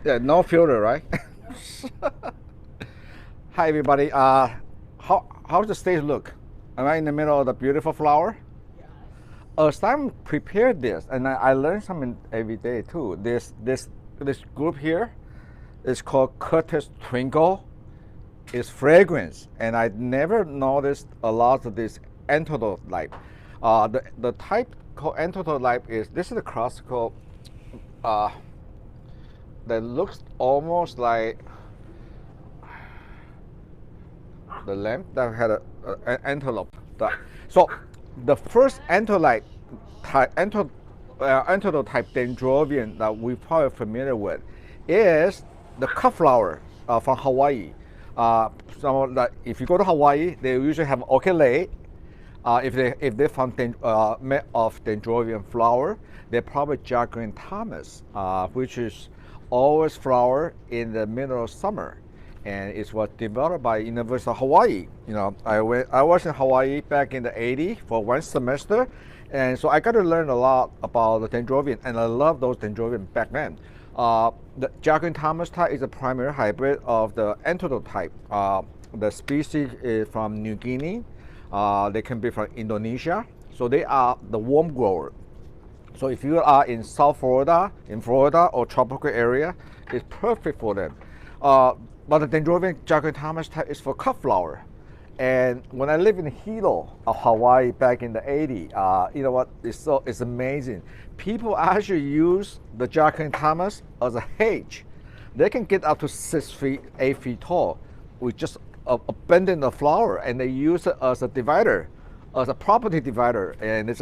Yeah, no filter, right? Hi everybody. How's the stage look? Am I in the middle of the beautiful flower? As I'm prepared this, and I learn something every day too. This group here is called Curtis Twinkle. It's fragrance, and I never noticed a lot of this Antelope type. The type called Antelope type is this is a classical uh, that looks almost like the lamp that had an antelope. So the first antelope type, antelope type dendrobium that we're probably familiar with is the cut flower from Hawaii. If you go to Hawaii, they usually have orchid lake. If they found made of dendrobium flower, they probably Jack Thomas, which is always flower in the middle of summer, and it was developed by University of Hawaii. You know, I was in Hawaii back in the '80s for one semester, and so I got to learn a lot about the dendrobium, and I love those dendrobium back then. The Jack Thomas type is a primary hybrid of the Antelope type. The species is from New Guinea. They can be from Indonesia. So they are the warm grower. So if you are in South Florida, or tropical area, it's perfect for them. But the Dendrobium Jack Thomas type is for cut flower. And when I lived in Hilo of Hawaii back in the '80s, you know what? It's amazing. People actually use the Jack Thomas as a hedge. They can get up to 6 feet, 8 feet tall with just abandon the flower, and they use it as a divider, as a property divider, and they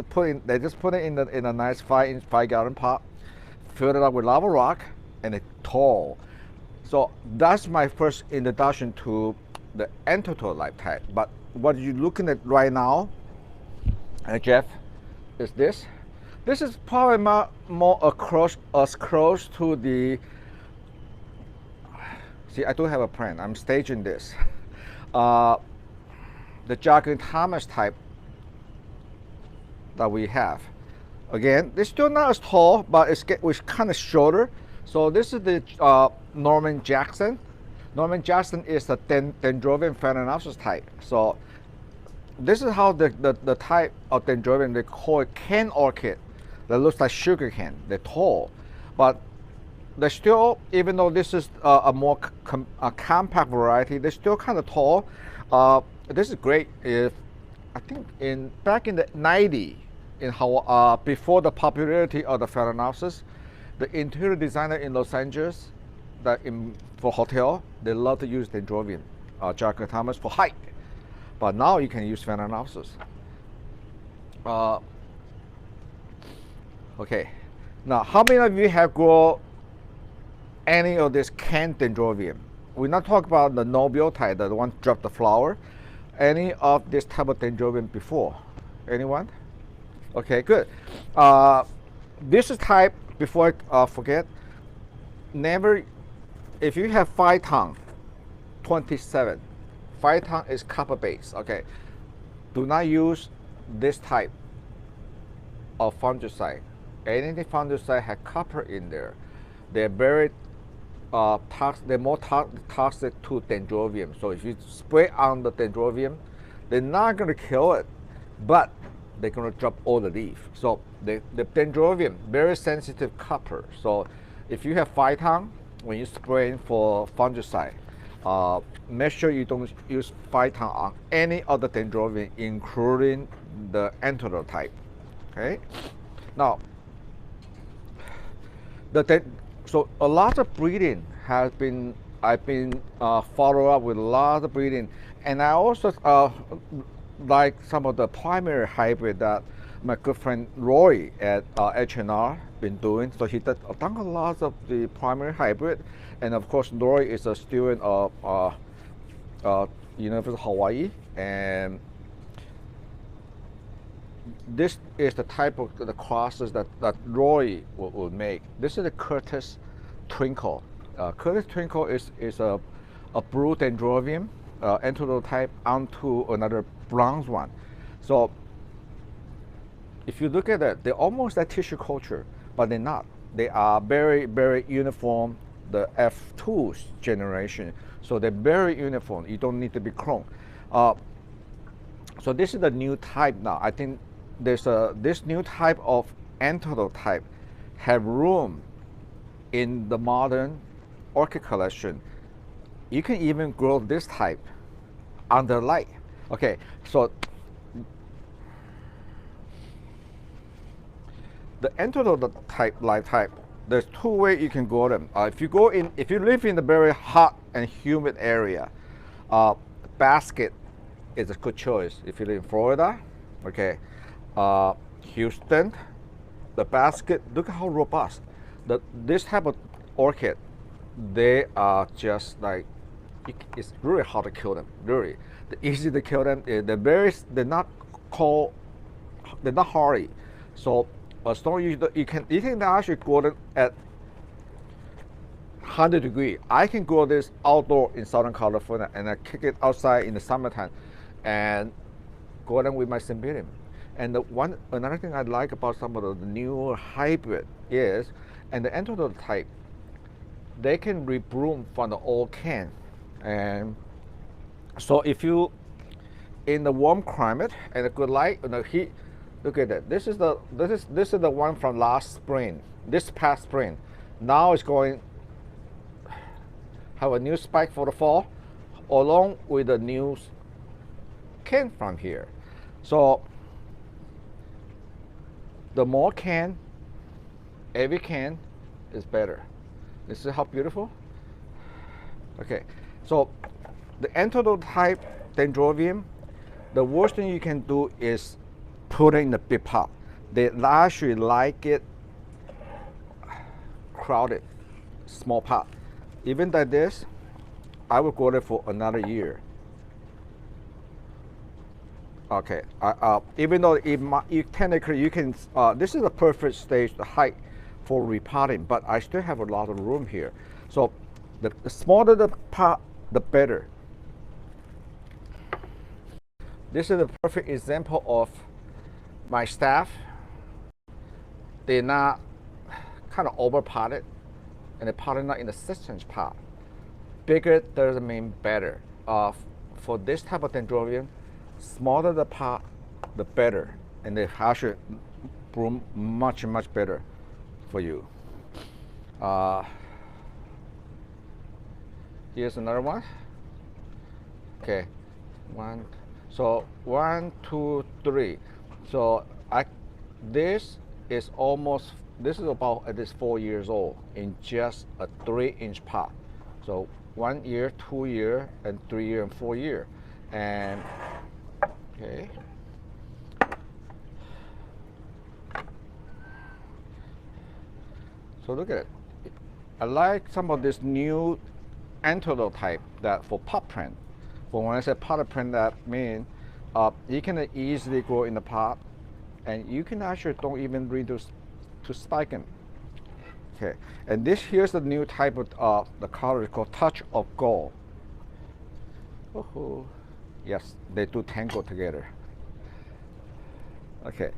just put it in a nice 5-inch 5-gallon pot, fill it up with lava rock, and it's tall. So that's my first introduction to the Antelope type. But what you're looking at right now, Jeff, is this. This is probably more as close to the. See, I do have a plan. I'm staging this. The Jack Thomas type that we have. Again, they're still not as tall, but it's kind of shorter. So this is the Norman Jackson. Norman Jackson is the Dendrobium phalaenopsis type. So this is how the type of Dendrobium, they call it cane orchid. That looks like sugar cane. They're tall, but they're still, even though this is a more compact variety, they're still kind of tall. This is great if, I think back in the '90s, in Hawaii, before the popularity of the phalaenopsis, the interior designer in Los Angeles, for hotel, they love to use Dendrobium, Jack Thomas for height. But now you can use phalaenopsis. Okay, now how many of you have grown any of this canned Dendrobium? We're not talking about the nobile type, the one drop the flower. Any of this type of Dendrobium before? Anyone? Okay, good. This is type, before I forget, never, if you have 5-tongue, 27, 5-tongue is copper base, okay. Do not use this type of fungicide. Any fungicide has copper in there. They're very they're more toxic to Dendrobium. So if you spray on the Dendrobium, they're not going to kill it, but they're going to drop all the leaf. So the Dendrobium, very sensitive copper. So if you have 5-tongue, when you spray for fungicide, make sure you don't use 5-tongue on any other Dendrobium, including the Antelope type. Okay. Now, so a lot of breeding has been, I've been follow up with a lot of breeding, and I also like some of the primary hybrid that my good friend Roy at H&R been doing. So he done a lot of the primary hybrid, and of course Roy is a student of University of Hawaii, and this is the type of the crosses that Roy will make. This is the Curtis Twinkle. Curtis Twinkle is a blue Dendrobium, Antelope type, onto another bronze one. So if you look at it, they're almost like tissue culture, but they're not. they are very, very uniform. The F2 generation, so they're very uniform. You don't need to be cloned. So this is the new type now. I think there's this new type of Antelope type have room in the modern orchid collection. You can even grow this type under light. Okay, so the Antelope type, light type, there's two ways you can grow them. If you live in a very hot and humid area, basket is a good choice. If you live in Florida, okay, Houston, the basket, look how robust. This type of orchid, they are just like, it's really hard to kill them. Really, easy to kill them. They're not cold, they're not hardy. So as long as you can actually grow them at 100 degrees. I can grow this outdoor in Southern California, and I kick it outside in the summertime, and grow them with my Cymbidium. And another thing I like about some of the newer hybrid is, and the Antelope type, they can rebloom from the old can. And so if you in the warm climate and a good light and the heat, look at that. This is the one from last spring, this past spring. Now it's going have a new spike for the fall, along with the new can from here. So the more can, every can is better. This is how beautiful. Okay, so the Antelope type Dendrobium, the worst thing you can do is put it in a big pot. They actually like it crowded, small pot. Even like this, I will grow it for another year. Okay, even though technically you can, this is a perfect stage, the height for repotting, but I still have a lot of room here. So the smaller the pot, the better. This is a perfect example of my staff. They're not kind of over potted, and they're potted not in the 6-inch pot. Bigger doesn't mean better. For this type of Dendrobium, smaller the pot, the better, and they actually bloom much better for you. Here's another one. Okay, so 1, 2, 3. So this is about at least 4 years old in just a 3-inch pot. So 1 year, 2 year, and 3 year, and 4 year. And okay. So look at it. I like some of this new Antelope type that for pot print. For when I say pot print, that means you can easily grow in the pot, and you can actually don't even need to spike them. Okay, and here's the new type of the color is called Touch of Gold. Oh, yes, they do tangle together. Okay,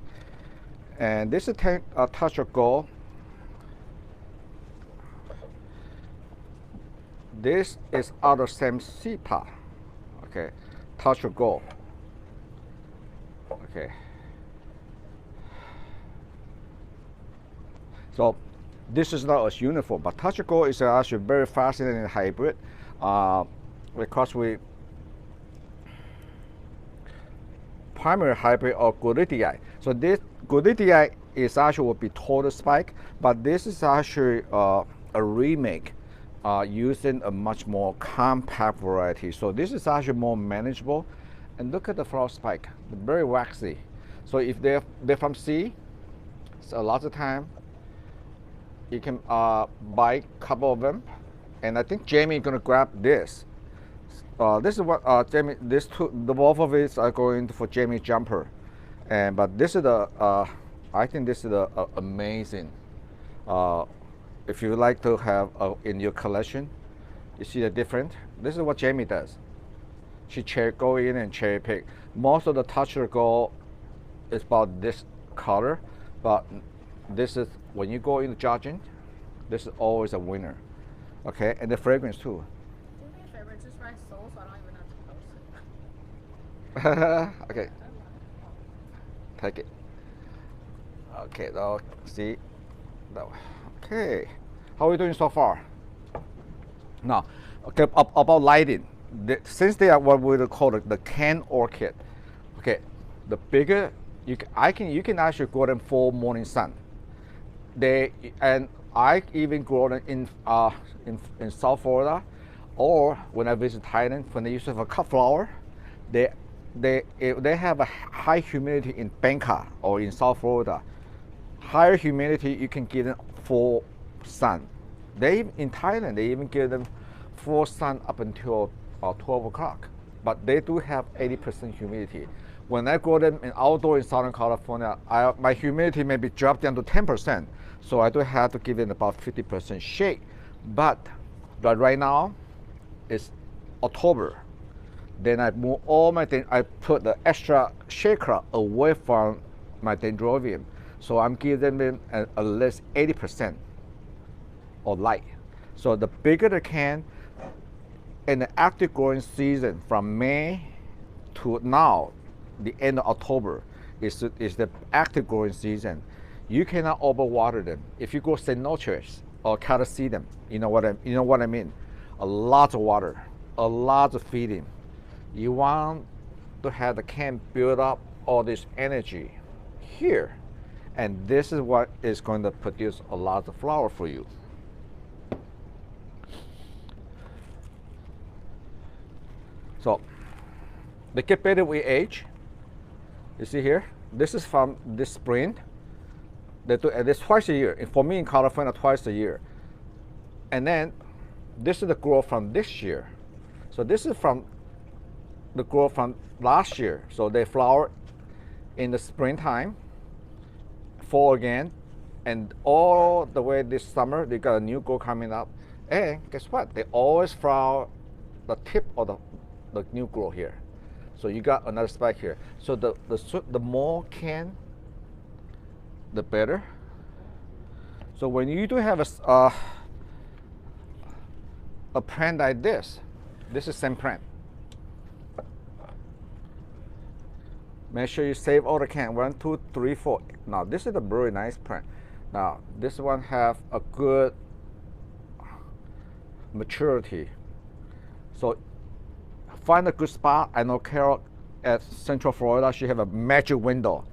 and this is Touch of Gold. This is out of same seed pot. Okay, Touch of Gold. Okay. So this is not as uniform, but Touch of Gold is actually very fascinating hybrid because we primary hybrid of Goodidii. So this Goodidii is actually will be total spike, but this is actually a remake using a much more compact variety. So this is actually more manageable. And look at the flower spike, very waxy. So if they're from seed, so a lot of time you can buy a couple of them. And I think Jamie is gonna grab this. This is what Jamie. The both of these are going for Jamie's jumper. But this is I think this is amazing. If you like to have in your collection, you see the difference. This is what Jamie does. She go in and cherry pick. Most of the Touch of Gold is about this color, but this is when you go into judging, this is always a winner. Okay, and the fragrance too. Do me a favor, just write soul so I don't even have to post it. Okay, take it. Okay, now see, now, okay, how are we doing so far? Now, okay, about lighting. Since they are what we would call the can orchid, okay, the bigger you can actually grow them for morning sun. And I even grow them in South Florida, or when I visit Thailand, when they use it for cut flower, they have a high humidity in Bangkok or in South Florida. Higher humidity, you can give them full sun. In Thailand, they even give them full sun up until 12 o'clock, but they do have 80% humidity. When I grow them in outdoor in Southern California, my humidity may be dropped down to 10%, so I do have to give it about 50% shade. But right now, it's October. Then I move all I put the extra shade cloud away from my dendrobium, so I'm giving them at least 80% of light. So the bigger the can, in the active growing season from May to now, the end of October is the active growing season. You cannot overwater them. If you go St. Noches or Catasetum, you know what I mean. A lot of water, a lot of feeding. You want to have the can build up all this energy here, and this is what is going to produce a lot of flower for you. So they get better with age. You see here, this is from this spring. They do this twice a year. And for me in California, twice a year. And then this is the growth from this year. So this is from the growth from last year. So they flower in the springtime, fall again, and all the way this summer they got a new growth coming up. And guess what? They always flower the tip of the new growth here. So you got another spike here. So the more can, the better. So when you do have a plant like this is same plant. Make sure you save all the can. 1, 2, 3, 4. Now this is a very nice plant. Now this one have a good maturity. So find a good spot. I know Carol at Central Florida, she have a magic window,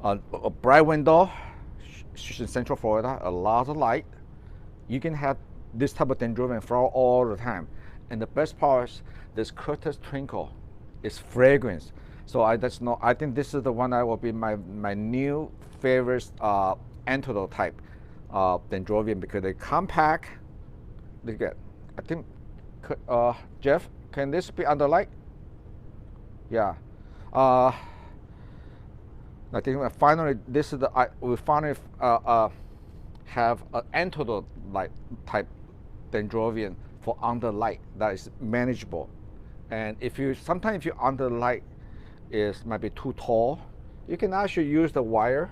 a bright window. She's in Central Florida, a lot of light. You can have this type of dendrobium flower all the time. And the best part is this Curtis Twinkle is fragrance. So I think this is the one that will be my new favorite Antelope type dendrobium, because they compact. They get, I think, Jeff, can this be under light? Yeah. I think finally this is we finally have an Antelope type dendrobium for under light that is manageable. And sometimes if you under light might be too tall, you can actually use the wire,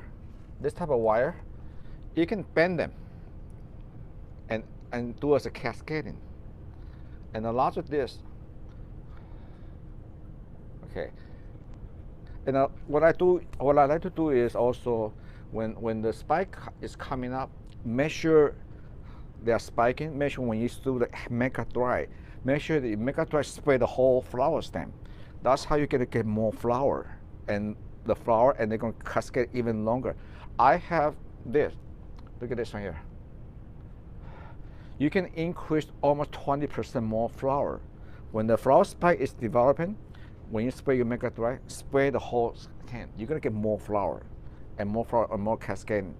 this type of wire. You can bend them and do as a cascading. And a lot of this. Okay. And what I like to do is also when the spike is coming up, make sure they are spiking. Make sure when you do the mega dry, make sure the mega dry spray the whole flower stem. That's how you're gonna get more flower, and they're gonna cascade even longer. I have this. Look at this one here. You can increase almost 20% more flower. When the flower spike is developing, when you spray your mega dry, spray the whole can. You're gonna get more flower, and more cascading.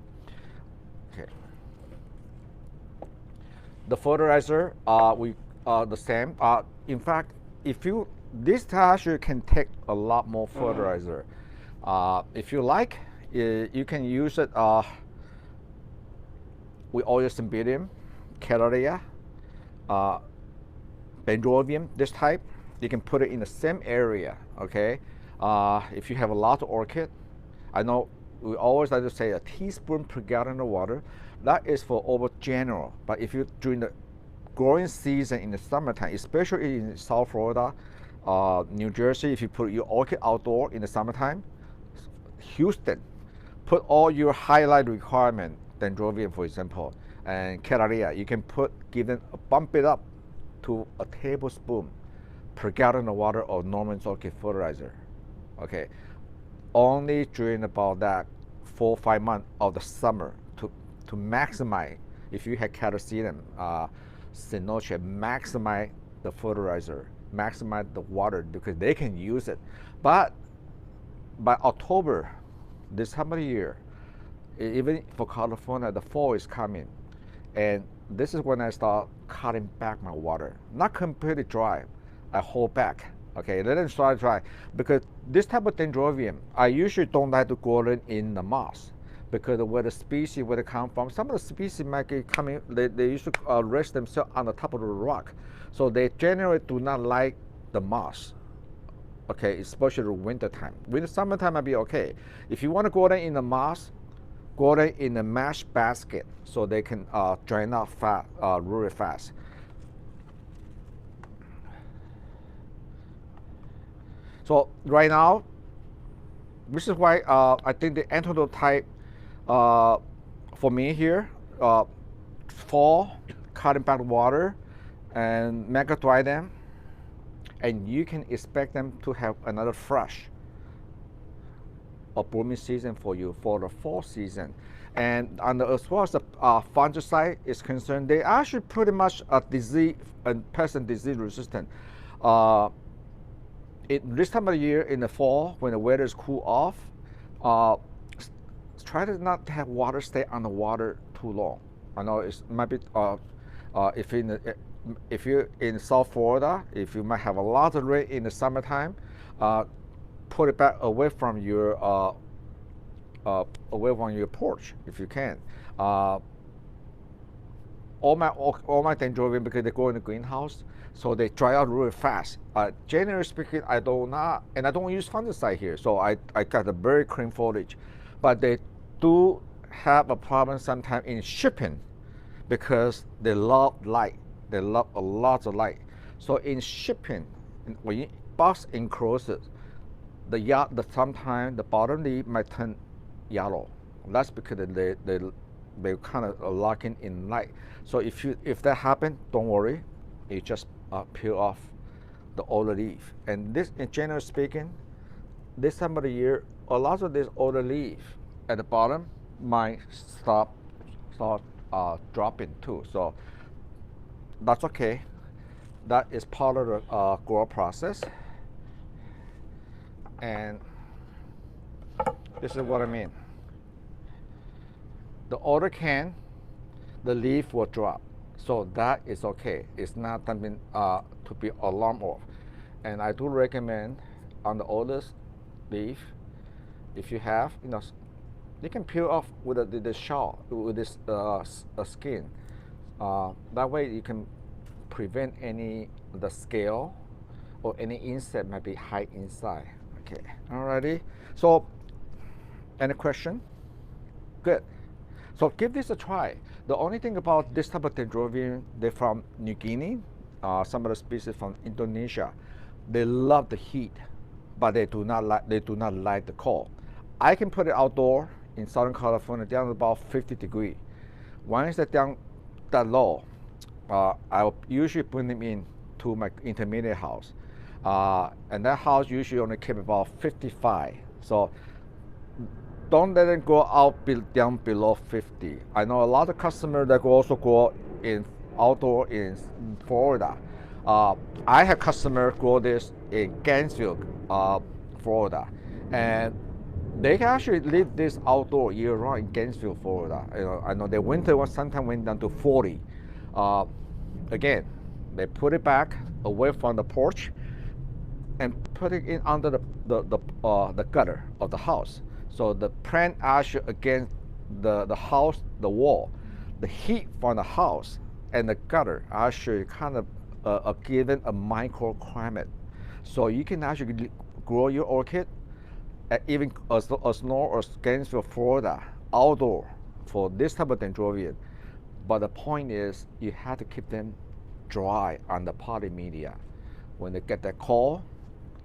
Okay. The fertilizer, the same. In fact, this actually can take a lot more fertilizer. If you like, you can use it with oil cymbidium, Cattleya, Dendrobium, this type. You can put it in the same area, okay? If you have a lot of orchid, I know we always like to say a teaspoon per gallon of water. That is for over general. But if you during the growing season in the summertime, especially in South Florida, New Jersey, if you put your orchid outdoor in the summertime, Houston, put all your highlight requirement, Dendrobium for example, and Calaria, you can bump it up to a tablespoon per gallon of water of Norman orchid fertilizer. Okay, only during about that 4 or 5 months of the summer to maximize. If you had Catercinum, Sinoche, maximize the fertilizer, maximize the water because they can use it. But by October, this time of the year, even for California, the fall is coming, and this is when I start cutting back my water. Not completely dry, I hold back. Okay, let it start dry because this type of Dendrobium, I usually don't like to grow it in the moss because of where the species where they come from. Some of the species might be coming. They used to rest themselves on the top of the rock, so they generally do not like the moss. Okay, especially winter time. Winter summertime might be okay. If you want to grow them in the moss, grow them in a mesh basket so they can drain out fat really fast. So right now, this is why I think the Antelope type for me here, fall, cutting back water, and mega dry them, and you can expect them to have another fresh blooming season for you for the fall season. And as far as the fungicide is concerned, they actually pretty much disease and pest and disease resistant. This time of the year in the fall, when the weather is cool off, try to not have water stay on the water too long. I know it might be if you're in South Florida, if you might have a lot of rain in the summertime, put it back away from your porch if you can. All my Dendrobium, because they grow in the greenhouse, so they dry out really fast. Generally speaking, I don't use fungicide here, so I got a very clean foliage. But they do have a problem sometimes in shipping because they love light. They love a lot of light. So in shipping, when you box encloses, sometimes the bottom leaf might turn yellow. That's because they kind of locking in light. So if that happens, don't worry. You just peel off the older leaf. And this, in general speaking, this time of the year, a lot of this older leaf at the bottom might start dropping too. So that's okay. That is part of the growth process. And this is what I mean. The older the leaf will drop. So that is okay. It's not something to be alarmed of. And I do recommend on the oldest leaf, if you have, you can peel off with the shell, with this skin. That way you can prevent the scale or any insect might be hide inside. Okay, alrighty. So, any question? Good. So give this a try. The only thing about this type of Dendrobium, they're from New Guinea, some of the species from Indonesia. They love the heat, but they do not like the cold. I can put it outdoor in Southern California down to about 50 degrees. Once they're down that low, I'll usually bring them in to my intermediate house. And that house usually only keep about 55. So don't let them go out down below 50. I know a lot of customers that also grow outdoor in Florida. I have customers grow this in Gainesville, Florida, and they can actually leave this outdoor year round in Gainesville, Florida. I know the winter sometimes went down to 40. Again, they put it back away from the porch and put it in under the gutter of the house. So the plant actually against the house, the wall, the heat from the house and the gutter actually kind of given a microclimate. So you can actually grow your orchid even as north as Gainesville, Florida, outdoor for this type of dendrobium. But the point is, you have to keep them dry on the potting media. When they get that call,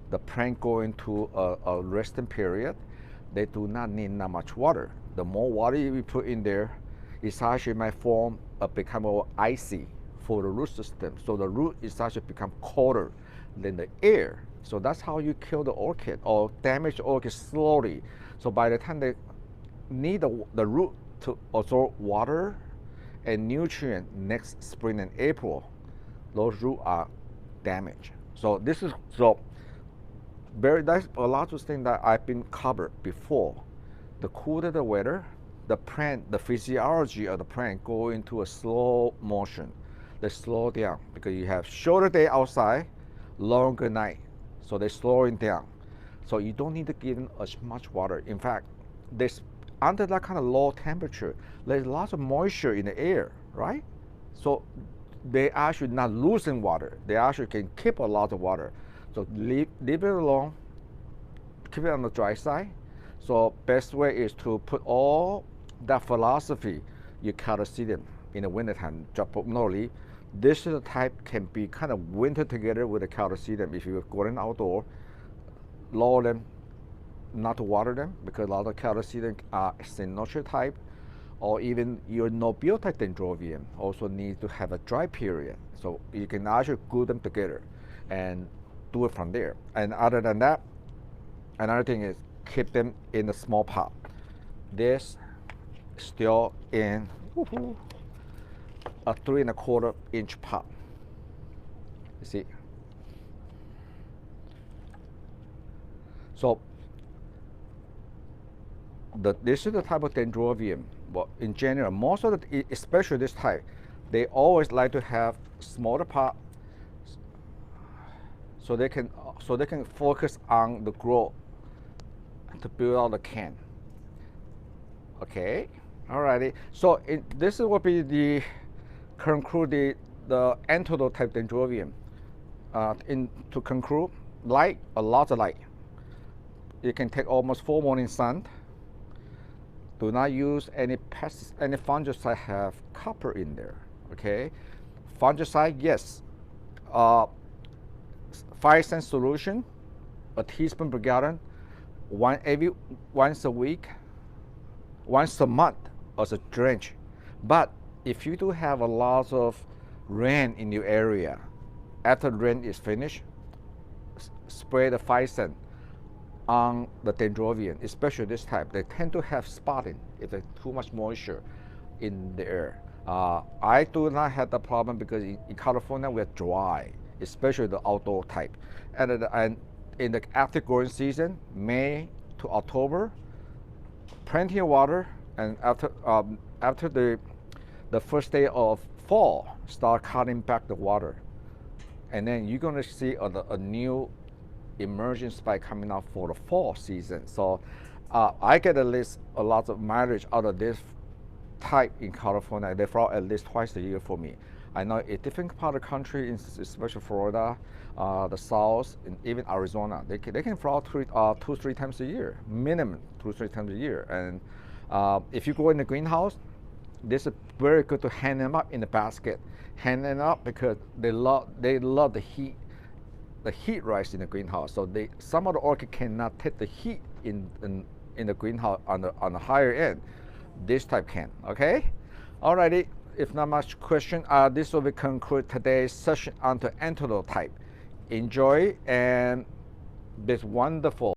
the plant go into a resting period. They do not need that much water. The more water you put in there, it actually might form become more icy for the root system. So the root is actually become colder than the air. So that's how you kill the orchid or damage the orchid slowly. So by the time they need the root to absorb water and nutrient next spring and April, those roots are damaged. So this is that's a lot of things that I've been covered before. The cooler the weather, the plant, the physiology of the plant go into a slow motion. They slow down because you have shorter day outside, longer night. So they're slowing down. So you don't need to give them as much water. In fact, this under that kind of low temperature, there's lots of moisture in the air, right? So they actually not losing water. They actually can keep a lot of water. So leave it alone, keep it on the dry side. So best way is to put all that philosophy, you calocidium in the wintertime, drop no leaf. This is the type can be kind of winter together with the calocidium. If you're going outdoor, lower them, not to water them, because a lot of calocidium are cyanotrate type, or even your Nobile type dendrobium also need to have a dry period. So you can actually glue them together and do it from there. And other than that, another thing is keep them in a small pot. This still in a 3¼ inch pot. You see? So this is the type of dendrobium. But in general, most of the, especially this type, they always like to have smaller pot, so they can focus on the growth to build out the can. Okay, alrighty. So this will be the conclude the Antelope Type Dendrobium. To conclude, light, a lot of light. You can take almost full morning sun. Do not use any pests, any fungicide have copper in there. Okay, fungicide, yes. 5-cent solution, a teaspoon per gallon, once a week, once a month as a drench. But if you do have a lot of rain in your area, after the rain is finished, spray the 5-cent on the dendrobium, especially this type. They tend to have spotting if there's too much moisture in the air. I do not have the problem because in California we're dry, especially the outdoor type. And in the active growing season, May to October, plenty of water, and after the first day of fall, start cutting back the water, and then you're going to see a new emerging spike coming out for the fall season. So I get at least a lot of mileage out of this type in California. They flower at least twice a year for me. I know a different part of the country, especially Florida, the South, and even Arizona, they can flower 2-3 times a year, minimum 2-3 times a year. And if you go in the greenhouse, this is very good to hang them up in the basket. Hang them up because they love the heat. The heat rise in the greenhouse. So some of the orchid cannot take the heat in the greenhouse on the higher end. This type can. Okay. Alrighty. If not much question, this will be conclude today's session on the Antelope type. Enjoy and this wonderful